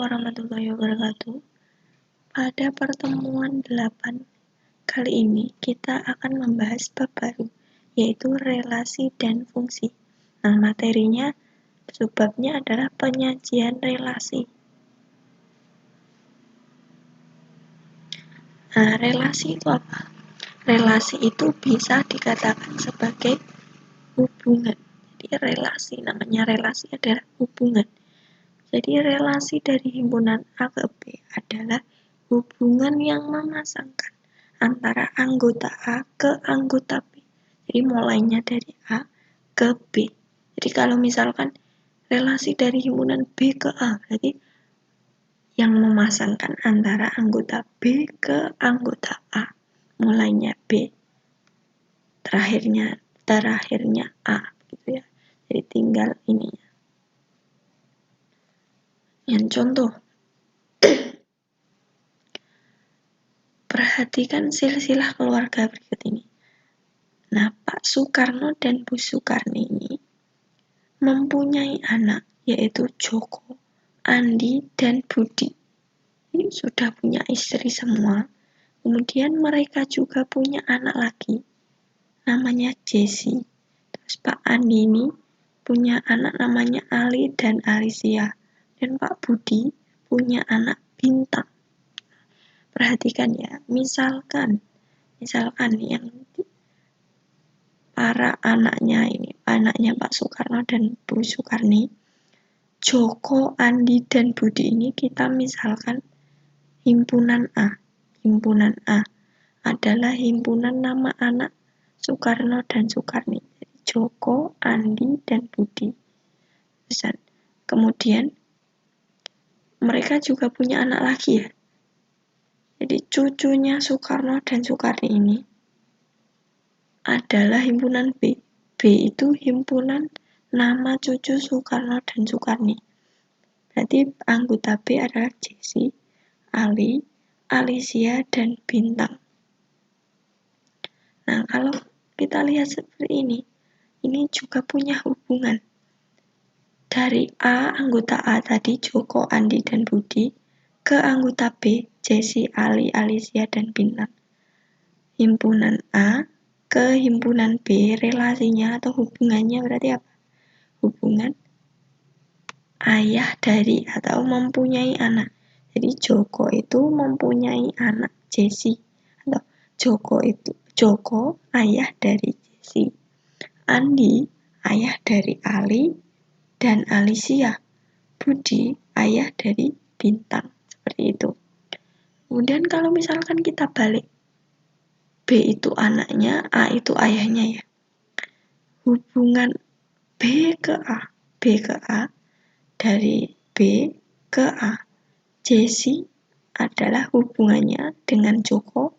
warahmatullahi wabarakatuh. Pada pertemuan 8 kali ini kita akan membahas bab baru, yaitu relasi dan fungsi. Nah, materinya, subbabnya adalah penyajian relasi. Nah, relasi itu apa? Relasi itu bisa dikatakan sebagai hubungan. Jadi relasi, namanya relasi adalah hubungan. Jadi relasi dari himpunan A ke B adalah hubungan yang memasangkan antara anggota A ke anggota B. Jadi mulainya dari A ke B. Jadi kalau misalkan relasi dari himpunan B ke A, berarti yang memasangkan antara anggota B ke anggota A. Mulainya B, terakhirnya A, gitu ya. Jadi tinggal ininya. Yang contoh, perhatikan silsilah keluarga berikut ini. Nah, Pak Soekarno dan Bu Soekarni ini mempunyai anak, yaitu Joko, Andi, dan Budi. Ini sudah punya istri semua. Kemudian mereka juga punya anak lagi, namanya Jesse. Terus Pak Andi ini punya anak namanya Ali dan Alicia. Dan Pak Budi punya anak Bintang. Perhatikan ya, misalkan yang para anaknya Pak Soekarno dan Bu Soekarni, Joko, Andi, dan Budi ini kita misalkan himpunan A. Himpunan A adalah himpunan nama anak Soekarno dan Soekarni. Jadi Joko, Andi, dan Budi. Kemudian mereka juga punya anak lagi ya. Jadi cucunya Soekarno dan Soekarni ini adalah himpunan B. B itu himpunan nama cucu Soekarno dan Soekarni. Berarti anggota B adalah Jesse, Ali, Alicia, dan Bintang. Nah, kalau kita lihat seperti ini juga punya hubungan. Dari A, anggota A tadi, Joko, Andi, dan Budi, ke anggota B, Jesse, Ali, Alicia, dan Bintang. Himpunan A ke himpunan B, relasinya atau hubungannya berarti apa? Hubungan ayah dari atau mempunyai anak. Jadi Joko itu mempunyai anak Jesse, atau Joko ayah dari Jesse. Andi ayah dari Ali dan Alicia. Budi ayah dari Bintang. Seperti itu. Kemudian kalau misalkan kita balik, B itu anaknya, A itu ayahnya ya. Hubungan B ke A dari B ke A. Jesse adalah hubungannya dengan Joko,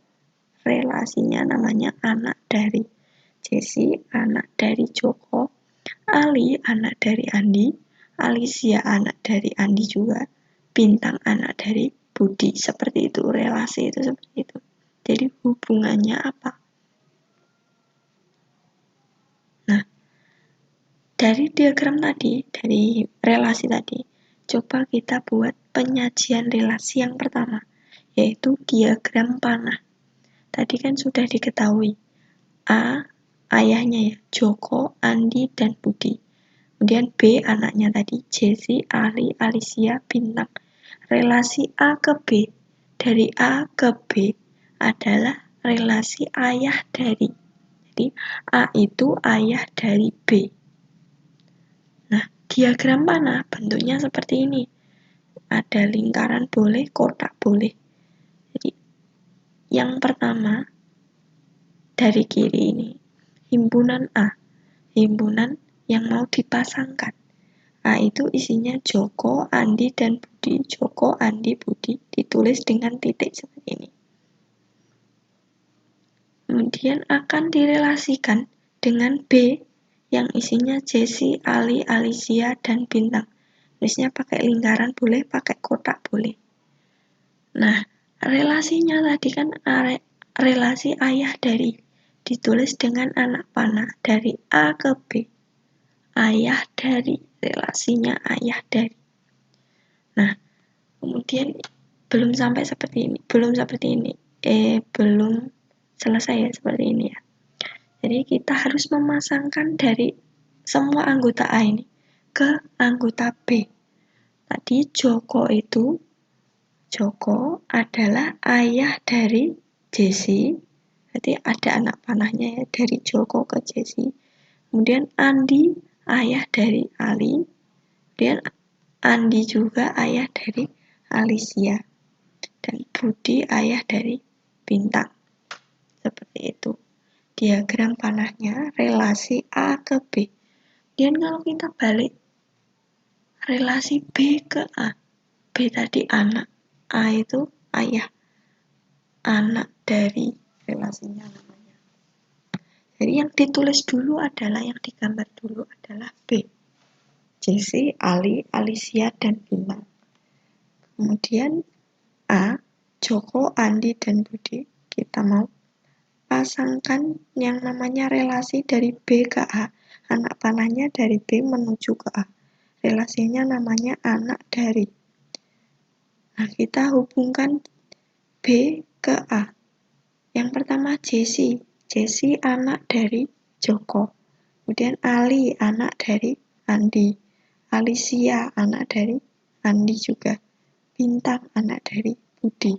relasinya namanya anak dari Jesse, anak dari Joko. Ali anak dari Andi, Alicia anak dari Andi juga, Bintang anak dari Budi. Seperti itu, relasi itu seperti itu. Jadi hubungannya apa? Nah, dari diagram tadi, dari relasi tadi, coba kita buat penyajian relasi yang pertama, yaitu diagram panah. Tadi kan sudah diketahui, A ayahnya ya, Joko, Andi, dan Budi. Kemudian B anaknya tadi, Jesse, Ali, Alicia, Bintang. Relasi A ke B, dari A ke B adalah relasi ayah dari. Jadi A itu ayah dari B. Nah, diagram panah bentuknya seperti ini. Ada lingkaran boleh, kotak boleh. Jadi yang pertama dari kiri ini, himpunan A. Himpunan yang mau dipasangkan. A itu isinya Joko, Andi, dan Budi. Joko, Andi, Budi ditulis dengan titik seperti ini. Kemudian akan direlasikan dengan B yang isinya Jesse, Ali, Alicia, dan Bintang. Tulisnya pakai lingkaran boleh, pakai kotak boleh. Nah, relasinya tadi kan relasi ayah dari, ditulis dengan anak panah dari A ke B. Ayah dari, relasinya ayah dari. Nah, belum seperti ini. Belum selesai ya seperti ini ya. Jadi kita harus memasangkan dari semua anggota A ini ke anggota B. Tadi Joko adalah ayah dari Jesse. Berarti ada anak panahnya ya dari Joko ke Jesse. Kemudian Andi ayah dari Ali. Kemudian Andi juga ayah dari Alicia. Dan Budi ayah dari Bintang. Seperti itu diagram panahnya relasi A ke B. Dan kalau kita balik relasi B ke A, B tadi anak, A itu ayah, anak dari relasinya namanya. Jadi yang ditulis dulu adalah, yang digambar dulu adalah B, Jesse, Ali, Alicia, dan Bintang. Kemudian A, Joko, Andi, dan Budi. Kita mau pasangkan yang namanya relasi dari B ke A. Anak panahnya dari B menuju ke A. Relasinya namanya anak dari. Nah, kita hubungkan B ke A. Yang pertama Jesse anak dari Joko. Kemudian Ali anak dari Andi. Alicia anak dari Andi juga. Bintang anak dari Budi.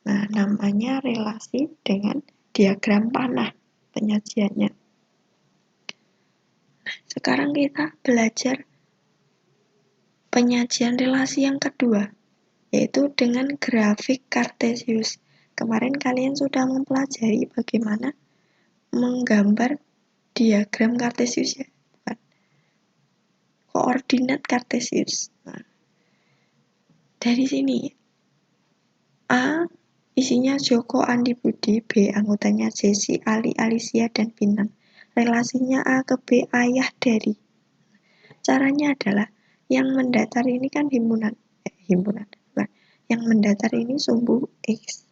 Nah, namanya relasi dengan diagram panah penyajiannya. Nah, sekarang kita belajar penyajian relasi yang kedua, yaitu dengan grafik Kartesius. Kemarin kalian sudah mempelajari bagaimana menggambar diagram Kartesius ya, bukan? Koordinat Kartesius. Nah, dari sini A isinya Joko, Andi, Budi. B anggotanya Jesse, Ali, Alicia, dan Bintang. Relasinya A ke B ayah dari. Caranya adalah yang mendatar ini kan himpunan. Yang mendatar ini sumbu X.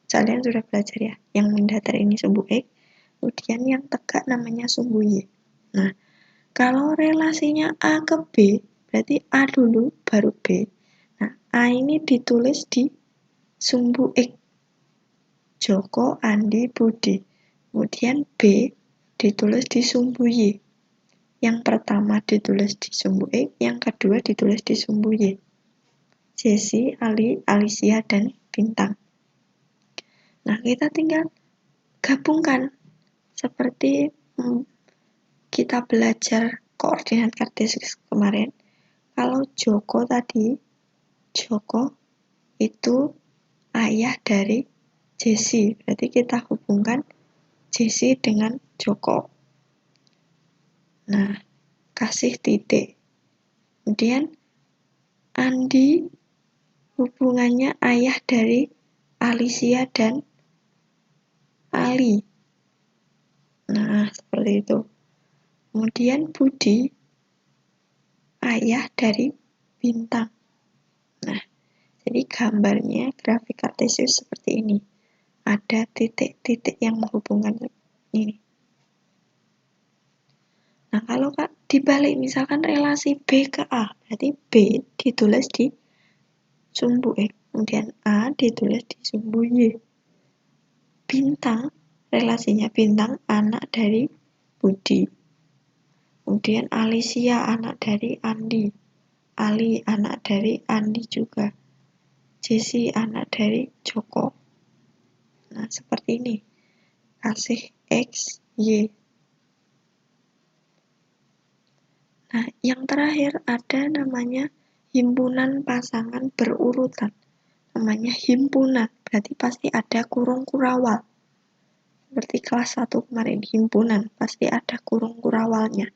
Kalian sudah belajar ya. Yang mendatar ini sumbu X. Kemudian yang tegak namanya sumbu Y. Nah, kalau relasinya A ke B, berarti A dulu baru B. Nah, A ini ditulis di sumbu X. Joko, Andi, Budi. Kemudian B ditulis di sumbu Y. Yang pertama ditulis di sumbu X, yang kedua ditulis di sumbu Y. Jesse, Ali, Alicia, dan Bintang. Nah, kita tinggal gabungkan seperti kita belajar koordinat Kartesius kemarin. Kalau Joko itu ayah dari Jesse. Berarti kita hubungkan Jesse dengan Joko. Nah, kasih titik. Kemudian Andi hubungannya ayah dari Alicia dan Ali. Nah, seperti itu. Kemudian Budi ayah dari Bintang. Nah, jadi gambarnya grafik Kartesius seperti ini. Ada titik-titik yang menghubungkan ini. Nah, kalau dibalik misalkan relasi B ke A, berarti B ditulis di sumbu X, kemudian A ditulis di sumbu Y. Bintang, relasinya Bintang anak dari Budi. Kemudian Alicia anak dari Andi. Ali anak dari Andi juga. Jesse anak dari Joko. Nah, seperti ini. Kasih X, Y. Nah, yang terakhir ada namanya himpunan pasangan berurutan. Namanya himpunan, berarti pasti ada kurung kurawal. Seperti kelas 1 kemarin, himpunan, pasti ada kurung kurawalnya.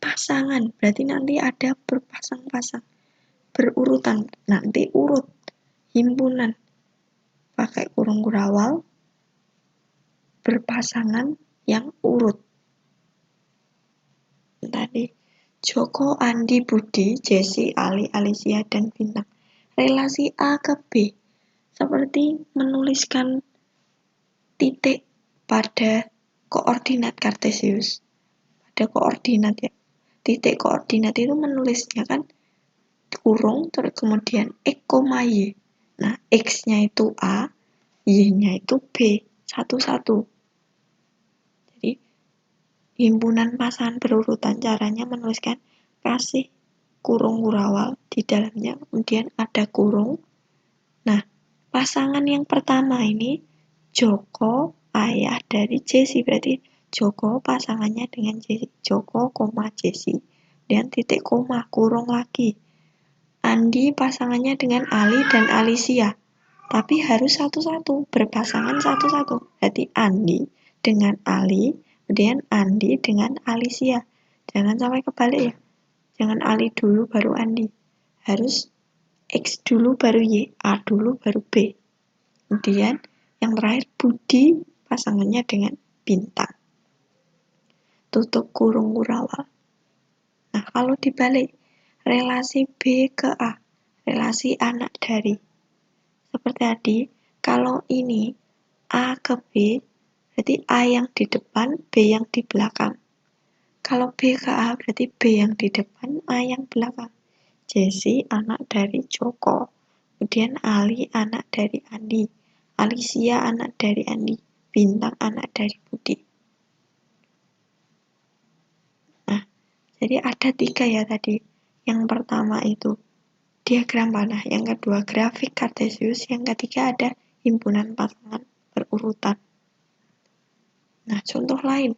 Pasangan, berarti nanti ada berpasang-pasang. Berurutan, nanti urut. Himpunan, pakai kurung kurawal, berpasangan yang urut. Tadi Joko, Andi, Budi, Jesse, Ali, Alicia, dan Bintang. Relasi A ke B seperti menuliskan titik pada koordinat Kartesius. Pada koordinat ya. Titik koordinat itu menulisnya kan kurung terus kemudian X, Y. Nah, X-nya itu A, Y-nya itu B, satu-satu. Jadi, himpunan pasangan berurutan caranya menuliskan kasih kurung kurawal, di dalamnya kemudian ada kurung. Nah, pasangan yang pertama ini Joko, ayah dari Jesse, berarti Joko pasangannya dengan Jesse, Joko, Jesse, dan titik koma, kurung lagi. Andi pasangannya dengan Ali dan Alicia, tapi harus satu-satu, berpasangan satu-satu. Berarti Andi dengan Ali, kemudian Andi dengan Alicia. Jangan sampai kebalik ya. Jangan Ali dulu baru Andi. Harus X dulu baru Y, A dulu baru B. Kemudian yang terakhir Budi pasangannya dengan Bintang. Tutup kurung kurawal. Nah, kalau dibalik relasi B ke A, relasi anak dari. Seperti tadi, kalau ini A ke B, berarti A yang di depan, B yang di belakang. Kalau B ke A, berarti B yang di depan, A yang belakang. Jesse anak dari Joko, kemudian Ali anak dari Andi, Alicia anak dari Andi, Bintang anak dari Budi. Nah, jadi ada 3 ya tadi. Yang pertama itu diagram panah, yang kedua grafik Kartesius, yang ketiga ada himpunan pasangan berurutan. Nah, contoh lain.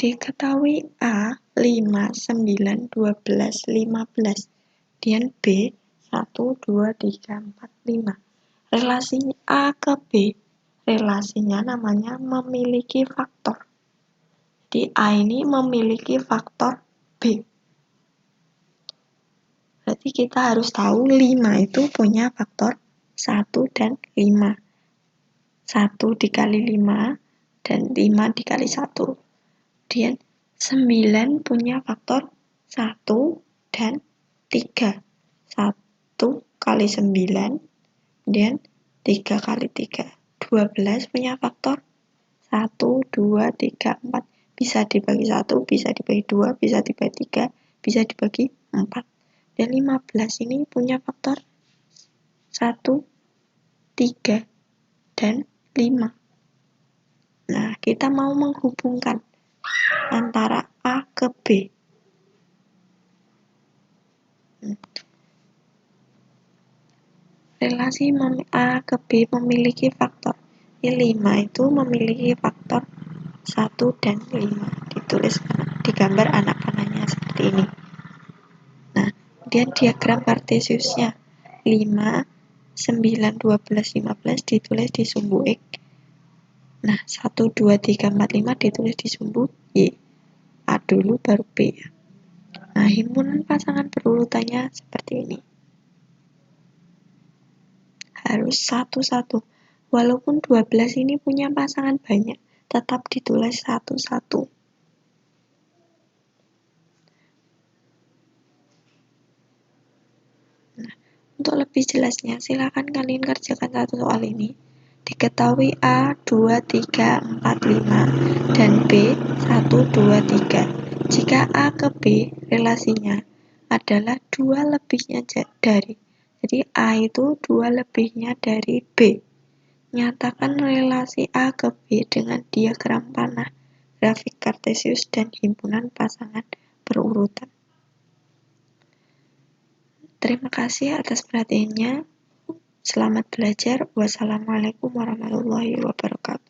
Diketahui A 5, 9, 12, 15 dan B 1, 2, 3, 4, 5. Relasi A ke B, relasinya namanya memiliki faktor. Di A ini memiliki faktor B. Berarti kita harus tahu 5 itu punya faktor 1 dan 5. 1 dikali 5 dan 5 dikali 1. Kemudian 9 punya faktor 1 dan 3. 1 kali 9, kemudian 3 kali 3. 12 punya faktor 1, 2, 3, 4. Bisa dibagi 1, bisa dibagi 2, bisa dibagi 3, bisa dibagi 4. Dan 15 ini punya faktor 1, 3, dan 5. Nah, kita mau menghubungkan antara A ke B. Relasi A ke B memiliki faktor. 5 itu memiliki faktor 1 dan 5. Ditulis digambar anak panahnya seperti ini. Nah, kemudian diagram Kartesiusnya. 5, 9, 12, 15 ditulis di sumbu X. Nah, 1, 2, 3, 4, 5 ditulis di sumbu Y. A dulu baru B. Nah, himpunan pasangan berurutannya seperti ini. Harus satu-satu. Walaupun 12 ini punya pasangan banyak, tetap ditulis satu-satu. Nah, untuk lebih jelasnya, silakan kalian kerjakan satu soal ini. Diketahui A 2, 3, 4, 5 dan B 1, 2, 3. Jika A ke B relasinya adalah 2 lebihnya dari. Jadi A itu 2 lebihnya dari B. Nyatakan relasi A ke B dengan diagram panah, grafik Kartesius, dan himpunan pasangan berurutan. Terima kasih atas perhatiannya. Selamat belajar. Wassalamualaikum warahmatullahi wabarakatuh.